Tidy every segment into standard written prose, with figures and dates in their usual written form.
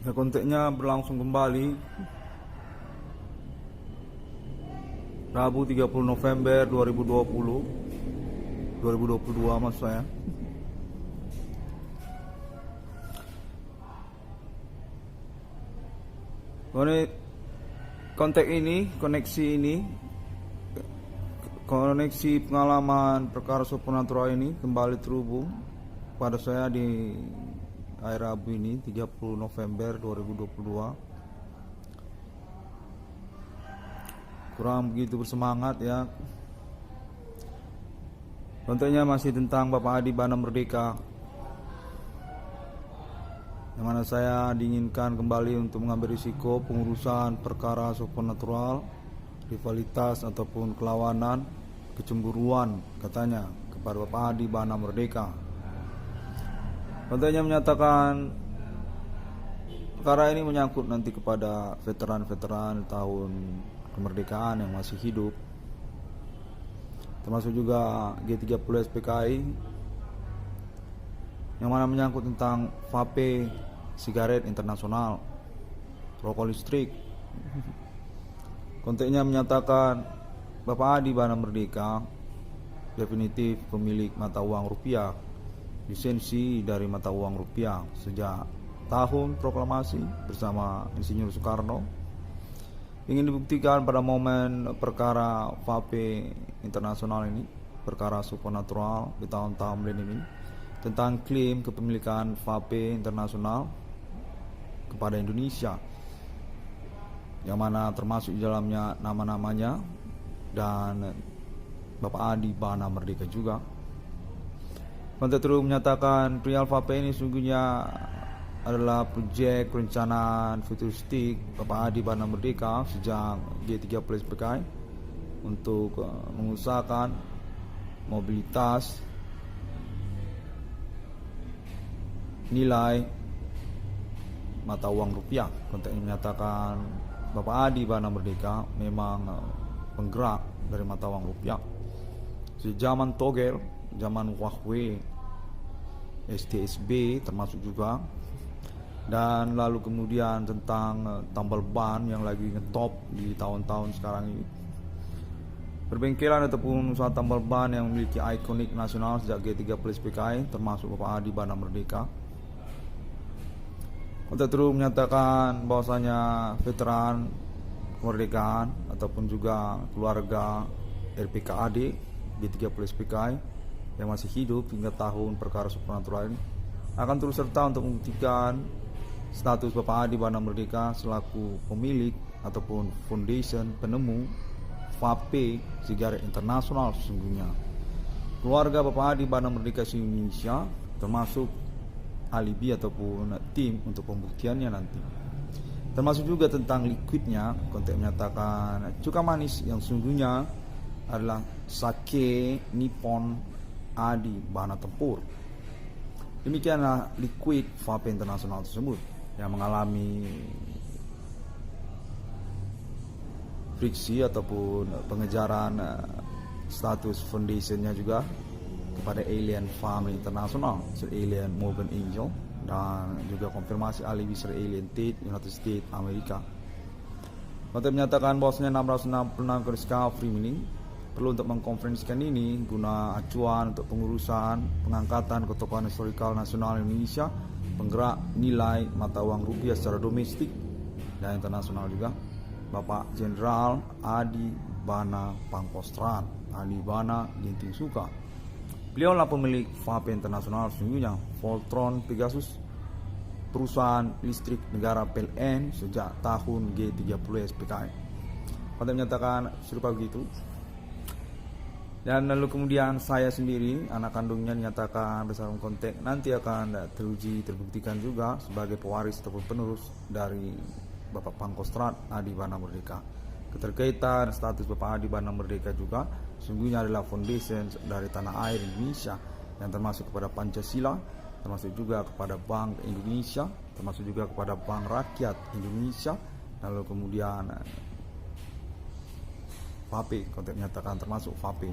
Ya, konteknya berlangsung kembali Rabu 30 November 2022 maksud saya. Koneksi pengalaman perkara supernatural ini kembali terhubung pada saya di hari Rabu ini 30 November 2022. Kurang begitu bersemangat ya. Kontennya masih tentang Bapak Adi Bana Merdeka, yang mana saya diinginkan kembali untuk mengambil risiko pengurusan perkara supernatural, rivalitas ataupun kelawanan, kecemburuan katanya kepada Bapak Adi Bana Merdeka. Kontennya menyatakan perkara ini menyangkut nanti kepada veteran-veteran tahun kemerdekaan yang masih hidup, termasuk juga G30 SPKI, yang mana menyangkut tentang vape sigaret internasional, rokok listrik. Konteksnya menyatakan Bapak Adi Bana Merdeka definitif pemilik mata uang rupiah, lisensi dari mata uang rupiah sejak tahun proklamasi bersama Insinyur Soekarno. Ingin dibuktikan pada momen perkara vape internasional ini, perkara supernatural di tahun-tahun milenium ini, tentang klaim kepemilikan vape internasional kepada Indonesia, yang mana termasuk di dalamnya nama-namanya dan Bapak Adi Bana Merdeka juga. Konten terus menyatakan perihal vape ini sungguhnya adalah proyek perencanaan futuristik Bapak Adi Bana Merdeka sejak G30 SPKI untuk mengusahakan mobilitas nilai mata uang rupiah. Konten ini menyatakan Bapak Adi Bana Merdeka memang penggerak dari mata uang rupiah sejak zaman togel, zaman Huawei, STSB termasuk juga, dan lalu kemudian tentang tambal ban yang lagi ngetop di tahun-tahun sekarang ini. Perbengkelan ataupun usaha tambal ban yang memiliki ikonik nasional sejak G30 SPKI termasuk Bapak Adi Bana Merdeka. Konten terus menyatakan bahwasanya veteran kemerdekaan ataupun juga keluarga RPKAD G30 SPKI yang masih hidup hingga tahun perkara supernatural ini akan terus serta untuk membuktikan status Bapak Adi Bana Merdeka selaku pemilik ataupun foundation penemu vape sigaret internasional. Sesungguhnya keluarga Bapak Adi Bana Merdeka di Indonesia termasuk alibi ataupun tim untuk pembuktiannya nanti, termasuk juga tentang liquidnya. Konteks menyatakan cuka manis yang sungguhnya adalah sake Nippon Adi Bana Tempur. Demikianlah liquid vape internasional tersebut yang mengalami friksi ataupun pengejaran status foundationnya juga kepada Alien Family International, Sir Alien Morgan Angel, dan juga konfirmasi alibi Sir Alien Tate United States Amerika. Konten menyatakan bahwasanya 666 garis Discovery ini perlu untuk mengkonferensikan ini guna acuan untuk pengurusan pengangkatan ketokohan historikal nasional Indonesia, penggerak nilai mata uang rupiah secara domestik dan internasional juga, Bapak Jenderal Adi Bana Pangkostrat, Adi Bana Ginting Suka. Beliaulah pemilik vape internasional sesungguhnya, Voltron Pegasus, perusahaan listrik negara PLN sejak tahun G30 SPKI. Konten menyatakan serupa begitu. Dan lalu kemudian saya sendiri, anak kandungnya, dinyatakan berdasarkan konteks nanti akan teruji terbuktikan juga sebagai pewaris ataupun penerus dari Bapak Pangkostrat Adi Bana Merdeka. Keterkaitan status Bapak Adi Bana Merdeka juga sungguhnya adalah foundation dari tanah air Indonesia yang termasuk kepada Pancasila, termasuk juga kepada Bank Indonesia, termasuk juga kepada Bank Rakyat Indonesia. Lalu kemudian vape, konteks menyatakan termasuk vape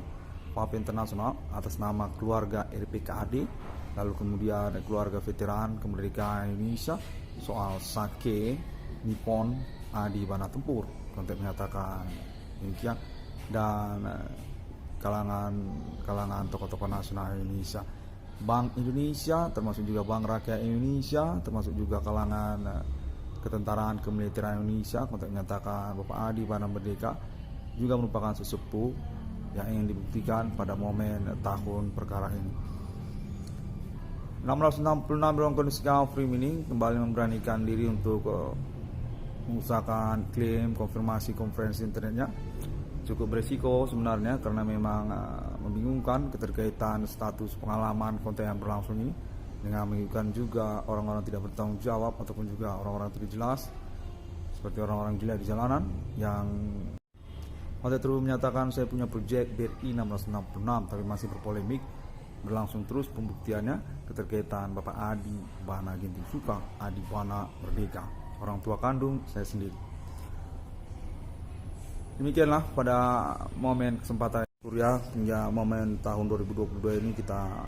internasional atas nama keluarga RPKAD lalu kemudian keluarga veteran kemerdekaan Indonesia, soal sake Nippon Adi Bana Tempur, konteks menyatakan demikian, dan kalangan tokoh-tokoh nasional Indonesia, Bank Indonesia, termasuk juga Bank Rakyat Indonesia, termasuk juga kalangan ketentaraan kemiliteran Indonesia, konteks menyatakan Bapak Adi Bana Merdeka juga merupakan sesepuh yang ingin dibuktikan pada momen tahun perkara ini. 666 dalam kondisi Free ini kembali memberanikan diri untuk mengusahakan klaim konfirmasi konferensi internetnya. Cukup beresiko sebenarnya karena memang membingungkan keterkaitan status pengalaman konten yang berlangsung ini, dengan membingungkan juga orang-orang tidak bertanggung jawab ataupun juga orang-orang tidak jelas seperti orang-orang gila di jalanan yang konten terus menyatakan saya punya proyek BRI 666 tapi masih berpolemik. Berlangsung terus pembuktiannya keterkaitan Bapak Adi Bana Ginting Suka, Adi Bana Merdeka, orang tua kandung saya sendiri. Demikianlah pada momen kesempatan kuliah hingga momen tahun 2022 ini kita